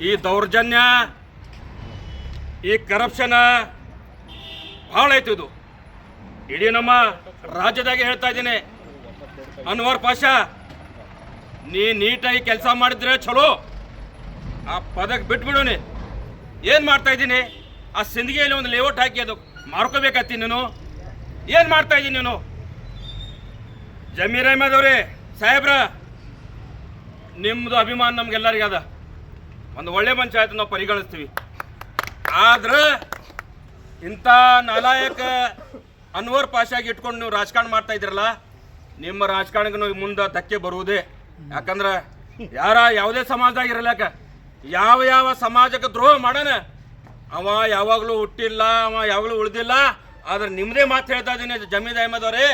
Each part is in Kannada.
ಈ ದೌರ್ಜನ್ಯ, ಈ ಕರಪ್ಷನ್ ಭಾಳ ಐತಿ. ಇದು ಇಡೀ ನಮ್ಮ ರಾಜ್ಯದಾಗೆ ಹೇಳ್ತಾ ಇದ್ದೀನಿ. ಅನ್ವರ್ ಪಾಷಾ, ನೀ ನೀಟಾಗಿ ಕೆಲಸ ಮಾಡಿದ್ರೆ ಚಲೋ, ಆ ಪದಕ್ಕೆ ಬಿಟ್ಬಿಡೋನಿ. ಏನು ಮಾಡ್ತಾ ಇದ್ದೀನಿ? ಆ ಸಿಂದಗಿಯಲ್ಲಿ ಒಂದು ಲೇಔಟ್ ಹಾಕಿ ಅದು ಮಾರ್ಕೋಬೇಕತ್ತಿ ನೀನು. ಏನು ಮಾಡ್ತಾ ಇದ್ದೀನಿ ನೀನು? ಜಮೀರ್ ಅಹ್ಮದ್ ಅವರೇ, ಸಾಹೇಬ್ರ, ನಿಮ್ಮದು ಅಭಿಮಾನ ನಮ್ಗೆಲ್ಲರಿಗೆ ಅದ. ಒಂದು ಒಳ್ಳೆ ಪಂಚಾಯತ್ ನಾವು ಪರಿಗಣಿಸ್ತೀವಿ. ಆದ್ರೆ ಇಂಥ ನಾಲಾಯಕ ಅನ್ವರ್ ಪಾಷಾಗಿ ಇಟ್ಕೊಂಡು ನೀವು ರಾಜಕಾರಣ ಮಾಡ್ತಾ ಇದ್ರಲ್ಲ, ನಿಮ್ಮ ರಾಜಕಾರಣಕ್ಕೆ ಮುಂದೆ ಧಕ್ಕೆ ಬರುವುದೇ. ಯಾಕಂದ್ರೆ ಯಾವುದೇ ಸಮಾಜದಾಗ ಇರಲಾಕ ಯಾವ ಸಮಾಜಕ್ಕೆ ದ್ರೋಹ ಮಾಡೋಣ, ಅವ ಯಾವಾಗಲೂ ಹುಟ್ಟಿಲ್ಲ, ಅವ ಯಾವಾಗಲೂ ಉಳಿದಿಲ್ಲ. ಆದ್ರೆ ನಿಮ್ಮದೇ ಮಾತು ಹೇಳ್ತಾ ಇದ್ದೀನಿ ಜಮೀರ್ ಅಹ್ಮದ್ ಅವರೇ,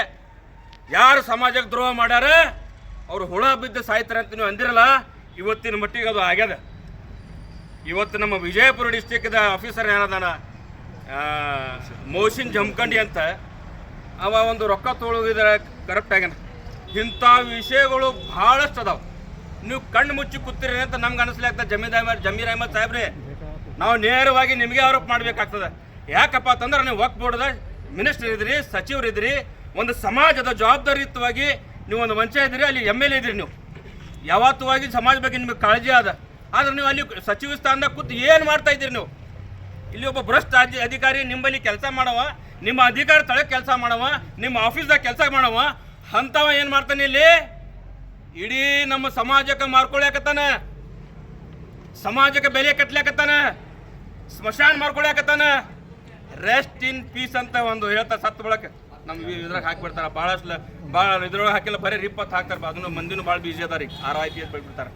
ಯಾರು ಸಮಾಜಕ್ಕೆ ದ್ರೋಹ ಮಾಡ್ಯಾರ ಅವ್ರು ಹುಳ ಬಿದ್ದು ಸಾಯ್ತಾರೆ ಅಂತ ನೀವು ಅಂದಿರಲ್ಲ, ಇವತ್ತಿನ ಮಟ್ಟಿಗೆ ಅದು ಆಗ್ಯದ. ಇವತ್ತು ನಮ್ಮ ವಿಜಯಪುರ ಡಿಸ್ಟಿಕ್ದ ಆಫೀಸರ್ ಏನದಾನ, ಮೋಸಿನ್ ಜಮಖಂಡಿ ಅಂತ, ಅವ ಒಂದು ರೊಕ್ಕ ತೊಗೊಳೋದಿದ್ರೆ ಕರೆಕ್ಟ್ ಆಗ್ಯಾನ. ಇಂಥ ವಿಷಯಗಳು ಭಾಳಷ್ಟು ಅದಾವೆ. ನೀವು ಕಣ್ಣು ಮುಚ್ಚಿ ಕೂತಿರಿ ಅಂತ ನಮ್ಗೆ ಅನಿಸ್ಲಾಗ್ತದೆ. ಜಮೀರ್ ಅಹ್ಮದ್ ಸಾಹೇಬ್ರಿ, ನಾವು ನೇರವಾಗಿ ನಿಮಗೆ ಆರೋಪ ಮಾಡಬೇಕಾಗ್ತದೆ. ಯಾಕಪ್ಪ ಅಂತಂದ್ರೆ ನೀವು ವಕ್ಫ್ ಬೋರ್ಡ್ದ ಮಿನಿಸ್ಟರ್ ಇದ್ರಿ, ಸಚಿವರಿದ್ರಿ, ಒಂದು ಸಮಾಜದ ಜವಾಬ್ದಾರಿಯುತವಾಗಿ ನೀವು ಒಂದು ವಂಚ ಇದ್ದೀರಿ, ಅಲ್ಲಿ MLA ಇದ್ರಿ. ನೀವು ಯಾವತ್ತುವಾಗಿ ಸಮಾಜ ಬಗ್ಗೆ ನಿಮಗೆ ಕಾಳಜಿ ಅದ. ಆದ್ರೆ ನೀವು ಅಲ್ಲಿ ಸಚಿವ ಸ್ಥಾನದಾಗ ಕೂತು ಏನು ಮಾಡ್ತಾ ಇದ್ದೀರಿ? ನೀವು ಇಲ್ಲಿ ಒಬ್ಬ ಭ್ರಷ್ಟ ಅಧಿಕಾರಿ ನಿಮ್ಮಲ್ಲಿ ಕೆಲಸ ಮಾಡವ, ನಿಮ್ಮ ಅಧಿಕಾರ ತಳಕ್ಕೆ ಕೆಲಸ ಮಾಡವ, ನಿಮ್ಮ ಆಫೀಸ್ದಾಗ ಕೆಲಸ ಮಾಡವ, ಅಂಥವ ಏನು ಮಾಡ್ತಾನೆ ಇಲ್ಲಿ? ಇಡೀ ನಮ್ಮ ಸಮಾಜಕ್ಕೆ ಮಾರ್ಕೊಳ್ಯಾಕತ್ತಾನ, ಸಮಾಜಕ್ಕೆ ಬೆಲೆ ಕಟ್ಲಾಕತ್ತಾನ, ಸ್ಮಶಾನ ಮಾರ್ಕೊಳ್ಯಾಕತ್ತಾನ. ರೆಸ್ಟ್ ಇನ್ ಪೀಸ್ ಅಂತ ಒಂದು ಹೇಳ್ತಾರೆ, ಸತ್ತು ಬಳಕೆ ನಮ್ಮ ಇದ್ರಾಗ ಹಾಕಿಬಿಡ್ತಾರೆ. ಭಾಳ ಇದ್ರೊಳಗೆ ಹಾಕಿಲ್ಲ, ಬರೀ ರಿಪ್ಪತ್ತು ಹಾಕ್ತಾರೆ. ಅದನ್ನು ಮಂದಿನೂ ಭಾಳ ಬೀಜಿ ಅದಾರಿ, RIP ಅಂತ ಬಿಡ್ಬಿಡ್ತಾರೆ.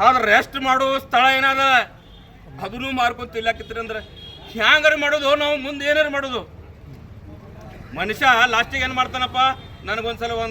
ಆದ್ರೆ ರೆಸ್ಟ್ ಮಾಡೋ ಸ್ಥಳ ಏನದ ಅದನ್ನು ಮಾರ್ಕೊಂತ ಇಲ್ಲಾಕಿತ್ರಿ ಅಂದ್ರೆ ಹ್ಯಾಂಗಾರು ಮಾಡೋದು? ನಾವು ಮುಂದೆ ಏನಾರು ಮಾಡೋದು? ಮನುಷ್ಯ ಲಾಸ್ಟಿಗೆ ಏನು ಮಾಡ್ತಾನಪ್ಪ, ನನಗೊಂದ್ಸಲ